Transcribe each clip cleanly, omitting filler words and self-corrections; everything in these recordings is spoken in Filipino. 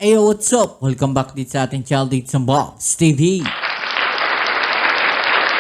Ayo, what's up? Welcome back dito sa ating channel dito sa Box TV.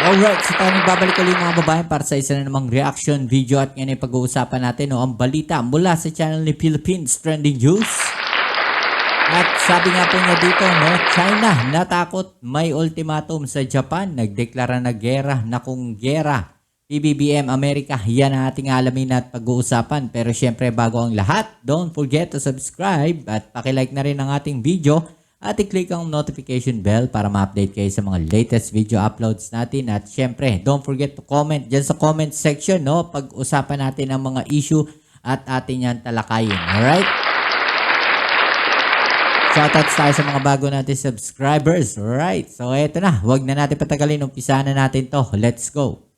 Alright, so tayo nagbabalik ulit mga babae para sa isa na namang reaction video at ngayon ay pag-uusapan natin ang balita mula sa channel ni Philippines Trending News. At sabi nga po niya dito, China natakot, may ultimatum sa Japan, nagdeklara na gera na kung gera. PBBM Amerika, yan ang ating alamin at pag-uusapan. Pero syempre bago ang lahat, don't forget to subscribe at pakilike na rin ang ating video at i-click ang notification bell para ma-update kayo sa mga latest video uploads natin. At syempre, don't forget to comment dyan sa comment section, pag-usapan natin ang mga issue at atin yan talakayin. Alright? Shoutouts tayo sa mga bago natin subscribers. Alright, so eto na, wag na natin patagalin, umpisahan na natin to. Let's go!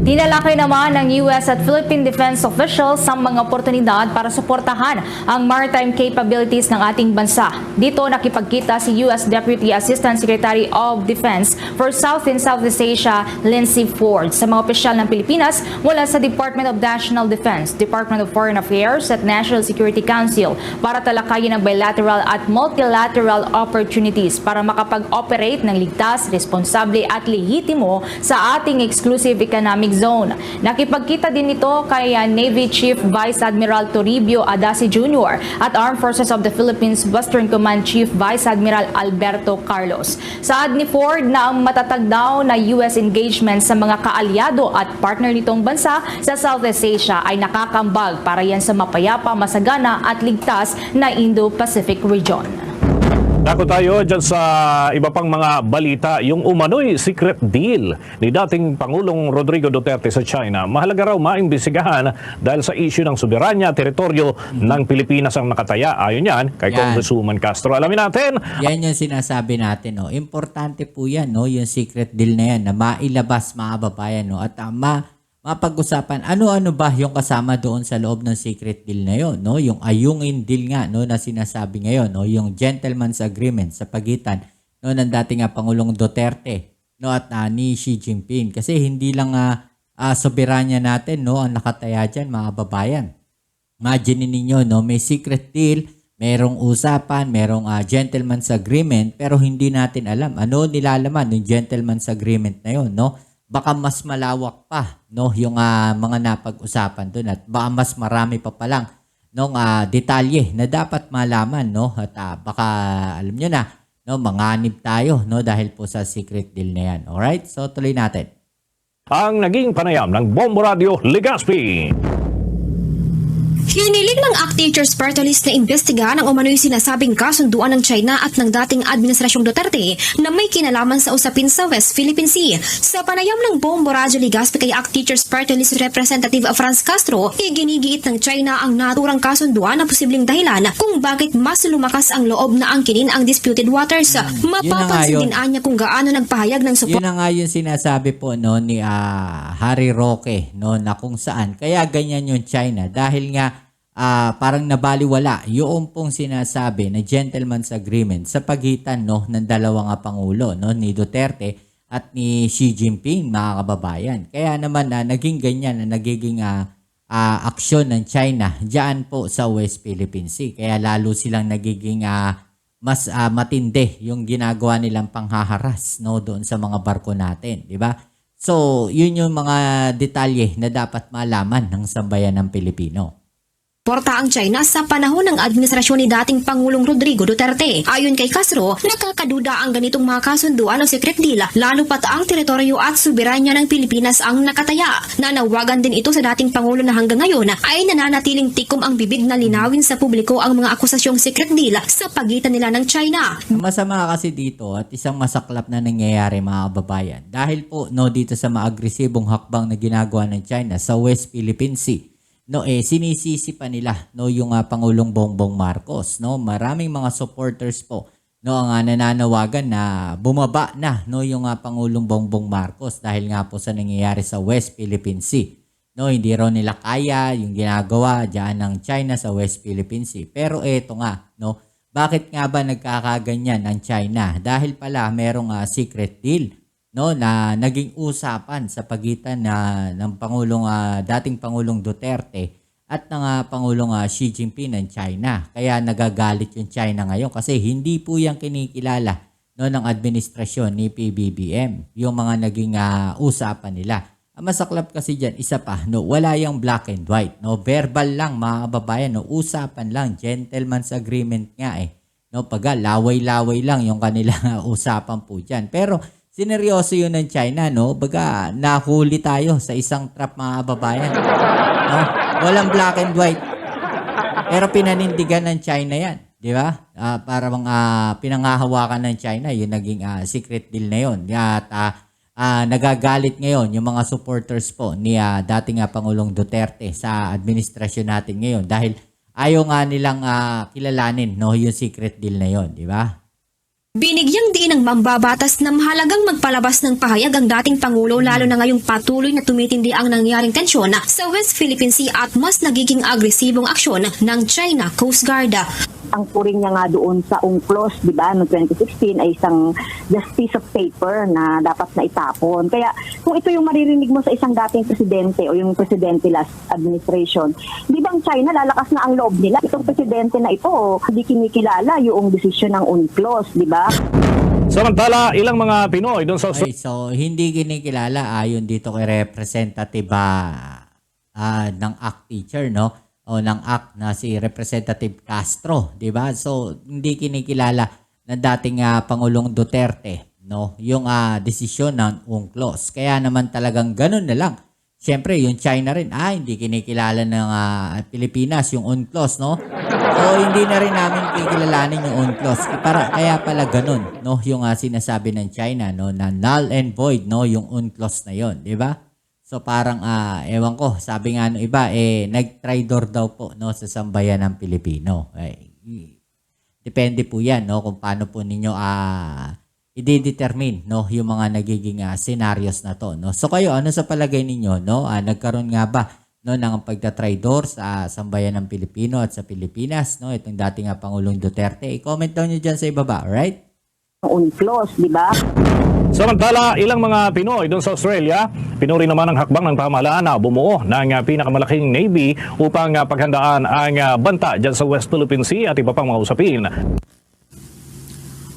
Tinalakay naman ng US at Philippine defense officials ang mga oportunidad para suportahan ang maritime capabilities ng ating bansa. Dito nakipagkita si US Deputy Assistant Secretary of Defense for South and Southeast Asia, Lindsay Ford, sa mga opisyal ng Pilipinas mula sa Department of National Defense, Department of Foreign Affairs at National Security Council para talakayin ang bilateral at multilateral opportunities para makapag-operate ng ligtas, responsable at lehitimo sa ating exclusive economic zone. Nakipagkita din ito kay Navy Chief Vice Admiral Toribio Adasi Jr. at Armed Forces of the Philippines Western Command Chief Vice Admiral Alberto Carlos. Saad ni Ford na ang matatag daw na US engagement sa mga kaalyado at partner nitong bansa sa Southeast Asia ay nakakambag para yan sa mapayapa, masagana at ligtas na Indo-Pacific region. Dako tayo dyan sa iba pang mga balita, yung umano'y secret deal ni dating Pangulong Rodrigo Duterte sa China. Mahalaga raw maimbestigahan dahil sa issue ng soberanya, teritoryo ng Pilipinas ang nakataya. Ayon yan kay Congresswoman Castro. Alamin natin. Yan yung sinasabi natin. Importante po yan, yung secret deal na yan na mailabas mga babayan. At mapag-usapan ano-ano ba yung kasama doon sa loob ng secret deal na yon, yung ayungin deal nga na sinasabi ngayon, yung gentleman's agreement sa pagitan ng dating Pangulong Duterte at ni Xi Jinping, kasi hindi lang soberanya natin ang nakataya diyan mga babayan. Imagine ninyo may secret deal, merong usapan, merong gentleman's agreement, pero hindi natin alam ano nilalaman ng gentleman's agreement na yon, Baka mas malawak pa yung mga napag-usapan doon at baka mas marami pa palang detalye na dapat malaman at baka alam nyo na manganib tayo dahil po sa secret deal na yan. Alright? So tuloy natin. Ang naging panayam ng Bombo Radio Legazpi. Hinilig ng ACT Teachers Party List na imbestigahan ang umano'y sinasabing kasunduan ng China at ng dating Administrasyong Duterte na may kinalaman sa usapin sa West Philippine Sea. Sa panayam ng Bombo Radio Legazpi kay ACT Teachers Party List Representative Franz Castro, iginigiit ng China ang naturang kasunduan na posibleng dahilan kung bakit mas lumakas ang loob na angkinin ang disputed waters. Mapapansin din anya kung gaano nagpahayag ng support. Yun na nga yung sinasabi po ni Harry Roque na kung saan kaya ganyan yung China dahil nga parang nabaliwala yung pong sinasabi na gentleman's agreement sa pagitan ng dalawang pangulo ni Duterte at ni Xi Jinping, mga kababayan. Kaya naman naging ganyan na nagiging aksyon ng China diyan po sa West Philippine Sea. Kaya lalo silang nagiging mas matindi yung ginagawa nilang panghaharas doon sa mga barko natin, di ba? So, yun yung mga detalye na dapat malaman ng sambayan ng Pilipino. Porta ang China sa panahon ng administrasyon ni dating Pangulong Rodrigo Duterte. Ayon kay Castro, nakakaduda ang ganitong mga kasunduan o secret deal, lalo pat ang teritoryo at soberanya ng Pilipinas ang nakataya. Nanawagan din ito sa dating Pangulo na hanggang ngayon ay nananatiling tikom ang bibig na linawin sa publiko ang mga akusasyong secret deal sa pagitan nila ng China. Masama kasi dito at isang masaklap na nangyayari mga kababayan dahil po dito sa maagresibong hakbang na ginagawa ng China sa West Philippine Sea. Sinisisi pa nila yung Pangulong Bongbong Marcos. Maraming mga supporters po ang nananawagan na bumaba na yung Pangulong Bongbong Marcos dahil nga po sa nangyayari sa West Philippine Sea. Hindi raw nila kaya yung ginagawa diyan ng China sa West Philippine Sea. Pero eto nga, bakit nga ba nagkakaganyan ang China? Dahil pala merong secret deal na naging usapan sa pagitan ng dating Pangulong Duterte at ng Pangulong Xi Jinping ng China. Kaya nagagalit yung China ngayon kasi hindi po yan kinikilala ng administrasyon ni PBBM, yung mga naging usapan nila. Ang masaklap kasi dyan, isa pa, wala yung black and white. Verbal lang mga kababayan, usapan lang, gentleman's agreement nga pagka laway-laway lang yung kanilang usapan po dyan. Pero sineryoso yun ng China, baga nahuli tayo sa isang trap mga kababayan. Walang black and white. Pero pinanindigan ng China yan. Di ba? Para pinangahawakan ng China, yung naging secret deal na yun. At nagagalit ngayon yung mga supporters po ni dating Pangulong Duterte sa administrasyon natin ngayon dahil ayaw nga nilang kilalanin yung secret deal na yun. Di ba? Binigyang diin ng mambabatas na mahalagang magpalabas ng pahayag ang dating Pangulo lalo na ngayong patuloy na tumitindi ang nangyaring tensyon sa West Philippine Sea at mas nagiging agresibong aksyon ng China Coast Guard. Ang puring niya nga doon sa UNCLOS, di ba, noong 2016 ay isang just piece of paper na dapat na itapon. Kaya kung ito yung maririnig mo sa isang dating presidente o yung presidente last administration, di ba ang China lalakas na ang loob nila? Itong presidente na ito, hindi kinikilala yung desisyon ng UNCLOS, di ba? Samantala, ilang mga Pinoy doon sa Okay, so hindi kinikilala ayon dito kay representative ng ACT teacher, o ng ACT na si Representative Castro, 'di ba? So hindi kinikilala ng dating Pangulong Duterte, yung desisyon ng UNCLOS. Kaya naman talagang ganun na lang. Siyempre, yung China rin, hindi kinikilala ng Pilipinas yung UNCLOS, So hindi na rin namin kikilalanin yung UNCLOS. Kaya pala ganun, yung sinasabi ng China, na null and void, yung UNCLOS na 'yon, 'di ba? So parang ewan ko, sabi nga ng iba nag-traitor daw po sa sambayan ng Pilipino. Depende po 'yan kung paano po ninyo i-determine yung mga nagiging scenarios na to, So kayo ano sa palagay ninyo, nagkaroon nga ba ng pagta-traitor sa sambayan ng Pilipino at sa Pilipinas, itong dating Pangulong Duterte? I-comment daw niyo diyan sa ibaba, right? UNCLOS, di ba? Samantala, ilang mga Pinoy doon sa Australia, pinuri naman ang hakbang ng pamahalaan na bumuo ng pinakamalaking Navy upang paghandaan ang banta dyan sa West Philippine Sea at iba pang mga usapin.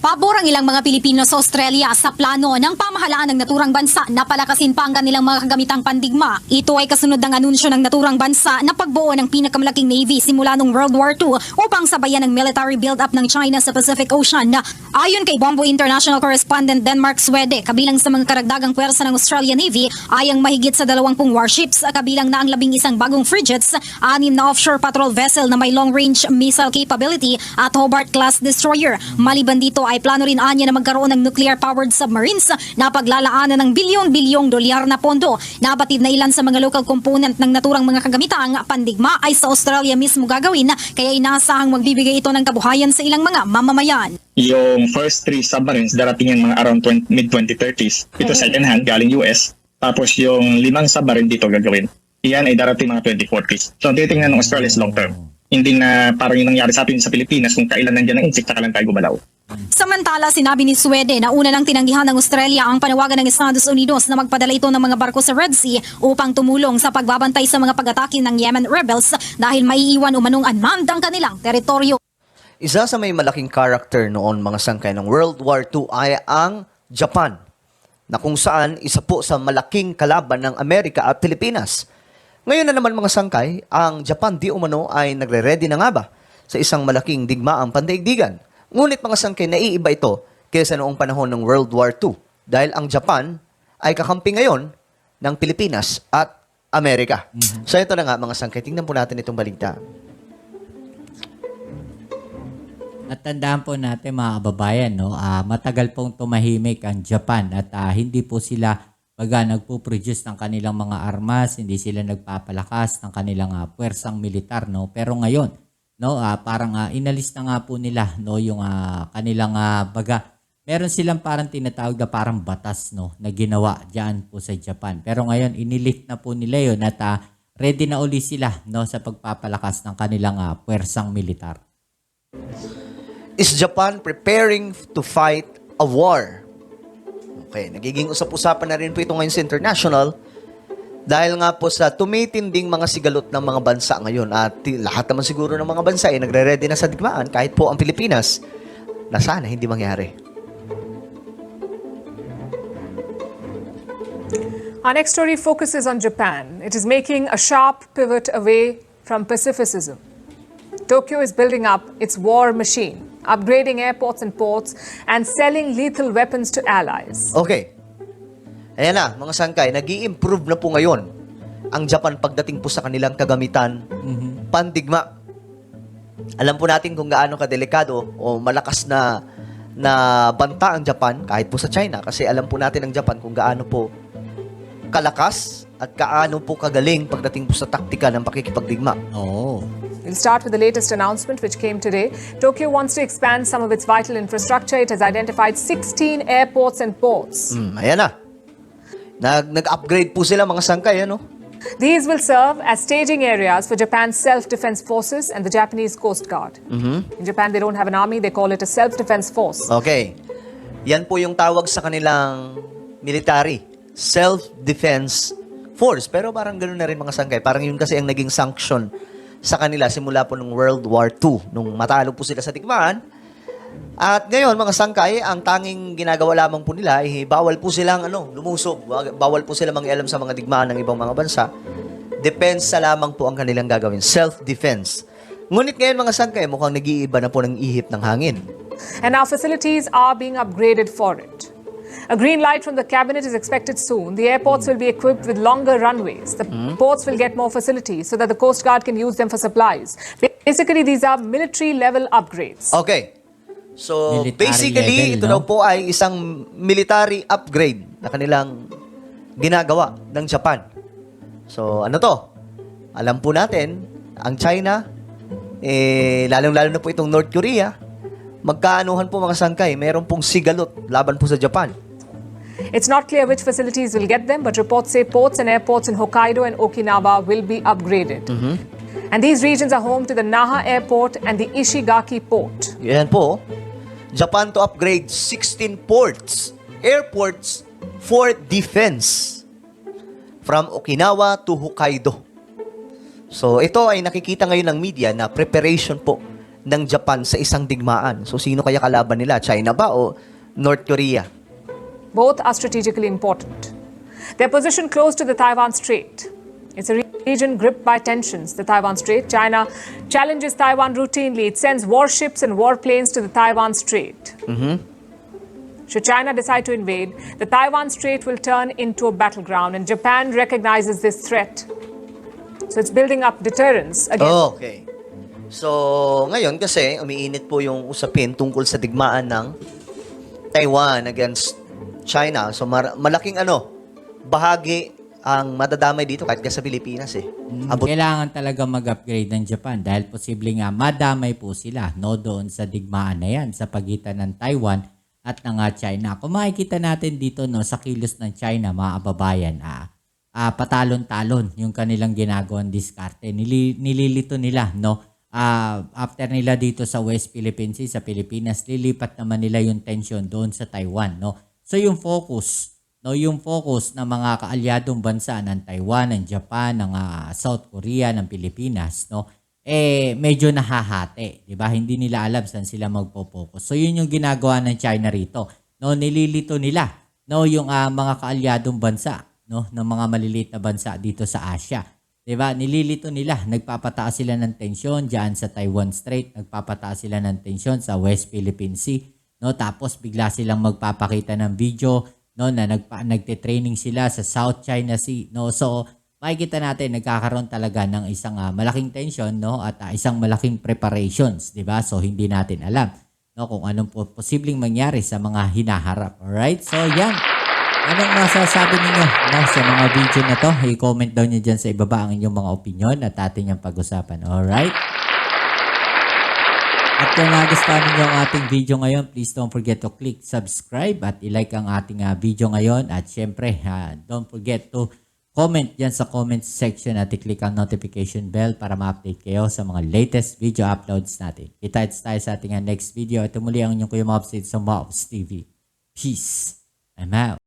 Pabor ang ilang mga Pilipino sa Australia sa plano ng pamahalaan ng naturang bansa na palakasin pa ang kanilang mga kagamitang pandigma. Ito ay kasunod ng anunsyo ng naturang bansa na pagbuo ng pinakamalaking Navy simula noong World War II upang sabayan ang military build-up ng China sa Pacific Ocean. Ayon kay Bombo International Correspondent Denmark Swede, kabilang sa mga karagdagang puwersa ng Australian Navy ay ang mahigit sa 20 warships, kabilang na ang 11 bagong frigates, 6 na offshore patrol vessel na may long-range missile capability at Hobart-class destroyer. Maliban dito ay plano rin anya na magkaroon ng nuclear-powered submarines na paglalaanan ng bilyon-bilyong dolyar na pondo. Nabatid na ilan sa mga local component ng naturang mga kagamitang pandigma ay sa Australia mismo gagawin, kaya inaasahang magbibigay ito ng kabuhayan sa ilang mga mamamayan. Yung first 3 submarines, darating yan mga around mid-2030s. Ito second hand, galing US. Tapos yung 5 submarine dito gagawin. Iyan ay darating mga 2040s. So, titingnan ng Australia is long term. Hindi na parang yung nangyari sa atin sa Pilipinas kung kailan nandiyan ang insect, saka lang tayo gumalaw. Samantala, sinabi ni Swede na una nang tinanggihan ng Australia ang panawagan ng Estados Unidos na magpadala ito ng mga barko sa Red Sea upang tumulong sa pagbabantay sa mga pag-atake ng Yemen rebels dahil maiiwan umanong unmanned ang kanilang teritoryo. Isa sa may malaking karakter noon mga sangkay ng World War II ay ang Japan, na kung saan isa po sa malaking kalaban ng Amerika at Pilipinas. Ngayon na naman mga sangkay, ang Japan di umano ay nagre-ready na nga ba sa isang malaking digmaang pandaigdigan. Ngunit mga sangkay, naiiba ito kaysa noong panahon ng World War II dahil ang Japan ay kakampi ngayon ng Pilipinas at Amerika. So ito na nga mga sangkay, tingnan po natin itong balita. At tandaan po natin mga kababayan, matagal pong tumahimik ang Japan at hindi po sila nagpo-produce ng kanilang mga armas, hindi sila nagpapalakas ng kanilang puwersang militar, Pero ngayon, parang inalis na nga po nila yung kanilang meron silang parang tinatawag na parang batas na ginawa diyan po sa Japan. Pero ngayon inilift na po nila 'yon at ready na uli sila sa pagpapalakas ng kanilang puwersang militar. Is Japan preparing to fight a war? Okay, nagiging usap-usapan na rin po ito ngayon sa international Dahil nga po sa tumitinding mga sigalot ng mga bansa ngayon at lahat naman siguro ng mga bansa ay nagre-ready na sa digmaan kahit po ang Pilipinas na sana hindi mangyari. Our next story focuses on Japan. It is making a sharp pivot away from Pacificism. Tokyo is building up its war machine, upgrading airports and ports, and selling lethal weapons to allies. Okay. Ayan na, mga sangkay, nag-i-improve na po ngayon ang Japan pagdating po sa kanilang kagamitan, pandigma. Alam po natin kung gaano kadelikado o malakas na banta ang Japan kahit po sa China kasi alam po natin ang Japan kung gaano po kalakas at gaano po kagaling pagdating po sa taktika ng pakikipagdigma. Oo. We'll start with the latest announcement which came today. Tokyo wants to expand some of its vital infrastructure. It has identified 16 airports and ports. Ayan na. Nag-upgrade po sila mga sangkay, ano? These will serve as staging areas for Japan's self-defense forces and the Japanese Coast Guard. In Japan, they don't have an army. They call it a self-defense force. Okay. Yan po yung tawag sa kanilang military. Self-defense force. Pero parang ganoon na rin mga sangkay. Parang yun kasi ang naging sanction sa kanila simula po ng World War II. Nung matalo po sila sa digmaan. At ngayon, mga sangkay, ang tanging ginagawa lamang po nila ay bawal po silang lumusob. Bawal po silang mangialam sa mga digmaan ng ibang mga bansa. Depensa lamang po ang kanilang gagawin. Self-defense. Ngunit ngayon, mga sangkay, mukhang nag-iiba na po ng ihip ng hangin. And our facilities are being upgraded for it. A green light from the cabinet is expected soon. The airports will be equipped with longer runways. The ports will get more facilities so that the Coast Guard can use them for supplies. Basically, these are military-level upgrades. Okay. So, Military basically, level, ito no? daw po ay isang military upgrade na kanilang ginagawa ng Japan. So, ano to? Alam po natin, ang China, lalong-lalo na po itong North Korea, magkaanuhan po mga sangkay, meron pong sigalot laban po sa Japan. It's not clear which facilities will get them, but reports say ports and airports in Hokkaido and Okinawa will be upgraded. And these regions are home to the Naha Airport and the Ishigaki Port. Yan po. Japan to upgrade 16 ports, airports for defense from Okinawa to Hokkaido. So, ito ay nakikita ngayon ng media na preparation po ng Japan sa isang digmaan. So, sino kaya kalaban nila? China ba o North Korea? Both are strategically important. Their position close to the Taiwan Strait. It's a region gripped by tensions. The Taiwan Strait. China challenges Taiwan routinely. It sends warships and warplanes to the Taiwan Strait. Should China decide to invade, the Taiwan Strait will turn into a battleground, and Japan recognizes this threat. So it's building up deterrence against. Okay. So, ngayon kasi umiinit po yung usapin tungkol sa digmaan ng Taiwan against China. So, malaking bahagi ang madadamay dito kahit sa Pilipinas Kailangan talaga mag-upgrade ng Japan dahil posible nga madamay po sila doon sa digmaan na yan sa pagitan ng Taiwan at ng China. Kung makikita natin dito sa kilos ng China, mga kababayan, patalon-talon yung kanilang ginagawang diskarte. Nililito nila, after nila dito sa West Philippine Sea, sa Pilipinas, lilipat naman nila yung tension doon sa Taiwan, So yung focus ng mga kaalyadong bansa ng Taiwan, ng Japan, ng South Korea, ng Pilipinas, medyo nahahati, 'di ba? Hindi nila alam saan sila magpo-focus. So yun yung ginagawa ng China rito. Nililito nila yung mga kaalyadong bansa, ng mga maliliit na bansa dito sa Asia. 'Di ba? Nililito nila, nagpapataas sila ng tensyon diyan sa Taiwan Strait, nagpapataas sila ng tensyon sa West Philippine Sea, tapos bigla silang magpapakita ng video na nagte-training sila sa South China Sea, So makikita natin nagkakaroon talaga ng isang malaking tension, at isang malaking preparations, 'di ba? So hindi natin alam kung anong posibleng mangyari sa mga hinaharap. Alright? So yan. Anong masasabi ninyo sa mga video na to? I-comment daw nyo dyan sa ibaba ang inyong mga opinion at atin yung pag-usapan. Alright? At kung nagustuhan ninyo ang ating video ngayon, please don't forget to click subscribe at i-like ang ating video ngayon. At syempre, don't forget to comment dyan sa comment section at i-click ang notification bell para ma-update kayo sa mga latest video uploads natin. Kita-kits tayo sa ating next video. Ito muli ang inyong Kuya Mobs sa Mobs TV. Peace. I'm out.